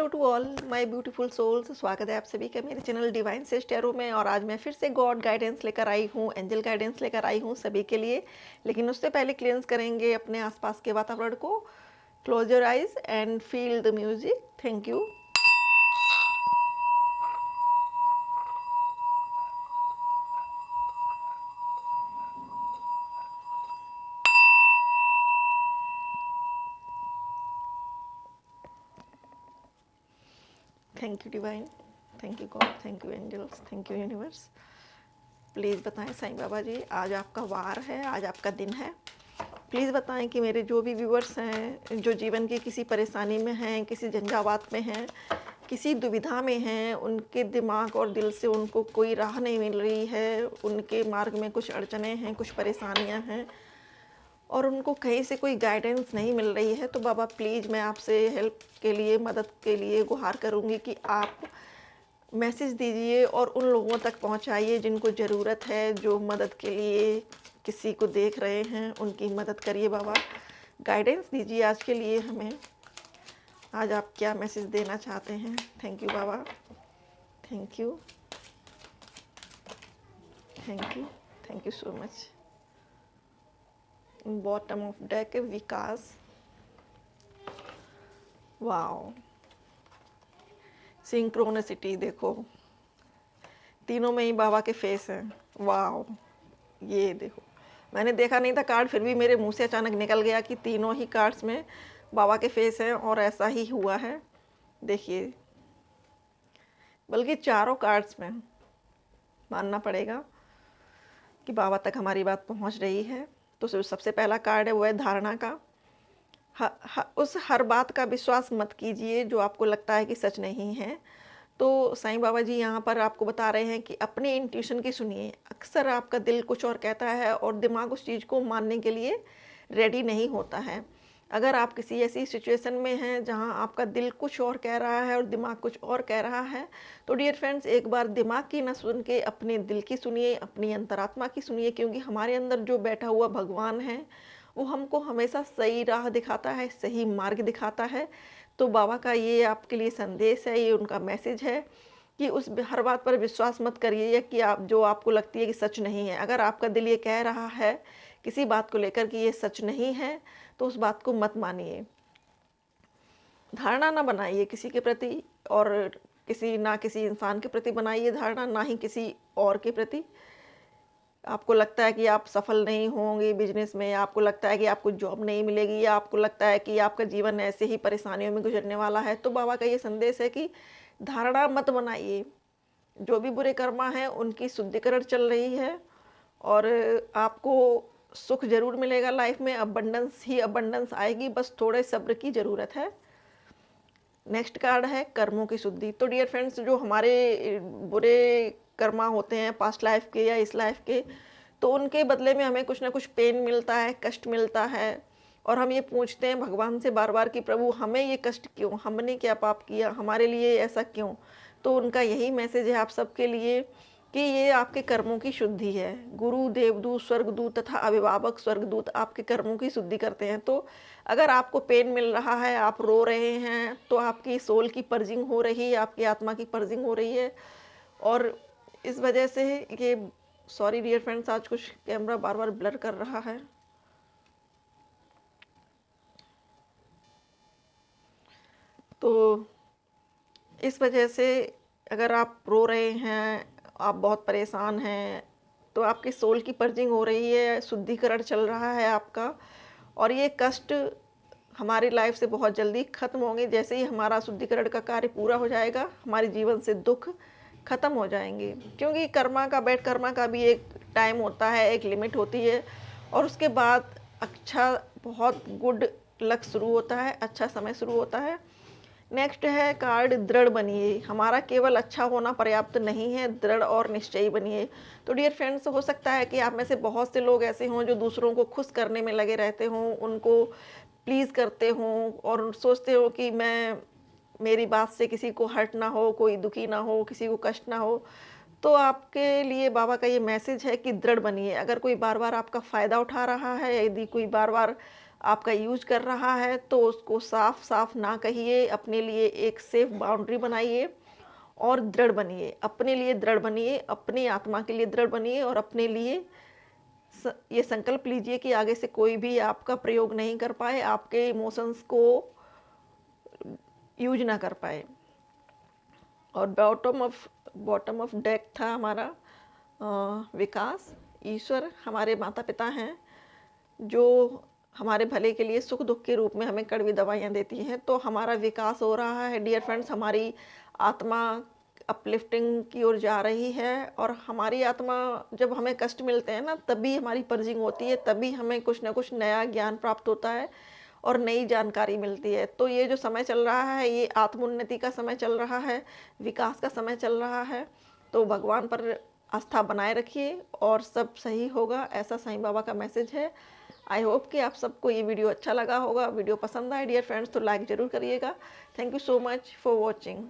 To all my beautiful souls. स्वागत है आप सभी का मेरे चैनल डिवाइन सेज टैरो में। और आज मैं फिर से गॉड गाइडेंस लेकर आई हूँ, एंजल गाइडेंस लेकर आई हूँ सभी के लिए। लेकिन उससे पहले क्लींस करेंगे अपने आसपास के वातावरण को। Close your eyes and feel the music. Thank you. Thank you divine, thank you God, thank you angels, thank you universe. Please बताएं साईं बाबा जी, आज आपका वार है, आज आपका दिन है। प्लीज़ बताएं कि मेरे जो भी व्यूअर्स हैं, जो जीवन की किसी परेशानी में हैं, किसी झंझावात में हैं, किसी दुविधा में हैं, उनके दिमाग और दिल से उनको कोई राह नहीं मिल रही है, उनके मार्ग में कुछ अड़चने हैं, कुछ परेशानियां हैं और उनको कहीं से कोई गाइडेंस नहीं मिल रही है, तो बाबा प्लीज़ मैं आपसे हेल्प के लिए, मदद के लिए गुहार करूँगी कि आप मैसेज दीजिए और उन लोगों तक पहुंचाइए जिनको ज़रूरत है, जो मदद के लिए किसी को देख रहे हैं, उनकी मदद करिए बाबा। गाइडेंस दीजिए आज के लिए हमें। आज आप क्या मैसेज देना चाहते हैं? Thank you Baba, thank you, thank you, thank you so much. Bottom of deck Vikas. Wow, synchronicity देखो, तीनों में ही बाबा के फेस हैं। वाओ, ये देखो, मैंने देखा नहीं था कार्ड, फिर भी मेरे मुंह से अचानक निकल गया कि तीनों ही कार्ड्स में बाबा के फेस हैं और ऐसा ही हुआ है। देखिए, बल्कि चारों कार्ड्स में मानना पड़ेगा कि बाबा तक हमारी बात पहुंच रही है। तो सबसे पहला कार्ड है वो है धारणा का। उस हर बात का विश्वास मत कीजिए जो आपको लगता है कि सच नहीं है। तो साईं बाबा जी यहाँ पर आपको बता रहे हैं कि अपने इंट्यूशन की सुनिए। अक्सर आपका दिल कुछ और कहता है और दिमाग उस चीज़ को मानने के लिए रेडी नहीं होता है। अगर आप किसी ऐसी सिचुएशन में हैं जहाँ आपका दिल कुछ और कह रहा है और दिमाग कुछ और कह रहा है, तो डियर फ्रेंड्स, एक बार दिमाग की न सुन के अपने दिल की सुनिए, अपनी अंतरात्मा की सुनिए, क्योंकि हमारे अंदर जो बैठा हुआ भगवान है वो हमको हमेशा सही राह दिखाता है, सही मार्ग दिखाता है। तो बाबा का ये आपके लिए संदेश है, ये उनका मैसेज है कि उस हर बात पर विश्वास मत करिए कि आप जो आपको लगती है कि सच नहीं है। अगर आपका दिल ये कह रहा है किसी बात को लेकर कि ये सच नहीं है, तो उस बात को मत मानिए। धारणा ना बनाइए किसी के प्रति, और किसी इंसान के प्रति बनाइए धारणा, ना ही किसी और के प्रति। आपको लगता है कि आप सफल नहीं होंगे बिजनेस में, आपको लगता है कि आपको जॉब नहीं मिलेगी, या आपको लगता है कि आपका जीवन ऐसे ही परेशानियों में गुजरने वाला है, तो बाबा का ये संदेश है कि धारणा मत बनाइए। जो भी बुरे कर्मा हैं उनकी शुद्धिकरण चल रही है और आपको सुख जरूर मिलेगा लाइफ में। अबंडेंस ही अबंडेंस आएगी, बस थोड़े सब्र की ज़रूरत है। नेक्स्ट कार्ड है कर्मों की शुद्धि। तो डियर फ्रेंड्स, जो हमारे बुरे कर्मा होते हैं पास्ट लाइफ के या इस लाइफ के, तो उनके बदले में हमें कुछ ना कुछ पेन मिलता है, कष्ट मिलता है, और हम ये पूछते हैं भगवान से बार बार कि प्रभु हमें ये कष्ट क्यों, हमने क्या पाप किया, हमारे लिए ऐसा क्यों। तो उनका यही मैसेज है आप सबके लिए कि ये आपके कर्मों की शुद्धि है। गुरु, देवदूत, स्वर्गदूत तथा अभिभावक स्वर्गदूत आपके कर्मों की शुद्धि करते हैं। तो अगर आपको पेन मिल रहा है, आप रो रहे हैं, तो आपकी सोल की पर्जिंग हो रही है, आपकी आत्मा की पर्जिंग हो रही है। और इस वजह से ये, सॉरी डियर फ्रेंड्स, आज कुछ कैमरा बार बार ब्लर कर रहा है। तो इस वजह से अगर आप रो रहे हैं, आप बहुत परेशान हैं, तो आपकी सोल की पर्जिंग हो रही है, शुद्धिकरण चल रहा है आपका, और ये कष्ट हमारी लाइफ से बहुत जल्दी खत्म होंगे। जैसे ही हमारा शुद्धिकरण का कार्य पूरा हो जाएगा, हमारे जीवन से दुख खत्म हो जाएंगे। क्योंकि कर्मा का, बैड कर्मा का भी एक टाइम होता है, एक लिमिट होती है, और उसके बाद अच्छा, बहुत गुड लक शुरू होता है, अच्छा समय शुरू होता है। नेक्स्ट है कार्ड दृढ़ बनिए। हमारा केवल अच्छा होना पर्याप्त नहीं है, दृढ़ और निश्चयी बनिए। तो डियर फ्रेंड्स, हो सकता है कि आप में से बहुत से लोग ऐसे हों जो दूसरों को खुश करने में लगे रहते हों, उनको प्लीज़ करते हों और सोचते हो कि मेरी बात से किसी को हर्ट ना हो, कोई दुखी ना हो, किसी को कष्ट ना हो। तो आपके लिए बाबा का ये मैसेज है कि दृढ़ बनिए। अगर कोई बार बार आपका फ़ायदा उठा रहा है, यदि कोई बार बार आपका यूज कर रहा है तो उसको साफ साफ ना कहिए, अपने लिए एक सेफ बाउंड्री बनाइए और दृढ़ बनिए, अपने लिए दृढ़ बनिए, अपनी आत्मा के लिए दृढ़ बनिए और अपने लिए ये संकल्प लीजिए कि आगे से कोई भी आपका प्रयोग नहीं कर पाए, आपके इमोशंस को यूज ना कर पाए। और बॉटम ऑफ डेक था हमारा विकास। ईश्वर हमारे माता पिता हैं जो हमारे भले के लिए सुख दुख के रूप में हमें कड़वी दवाइयाँ देती हैं। तो हमारा विकास हो रहा है डियर फ्रेंड्स, हमारी आत्मा अपलिफ्टिंग की ओर जा रही है। और हमारी आत्मा, जब हमें कष्ट मिलते हैं ना, तभी हमारी पर्जिंग होती है, तभी हमें कुछ ना कुछ नया ज्ञान प्राप्त होता है और नई जानकारी मिलती है। तो ये जो समय चल रहा है, ये आत्मोन्नति का समय चल रहा है, विकास का समय चल रहा है। तो भगवान पर आस्था बनाए रखिए और सब सही होगा, ऐसा साईं बाबा का मैसेज है। आई होप कि आप सबको ये वीडियो अच्छा लगा होगा। वीडियो पसंद आए डियर फ्रेंड्स तो लाइक ज़रूर करिएगा। Thank you so much for watching.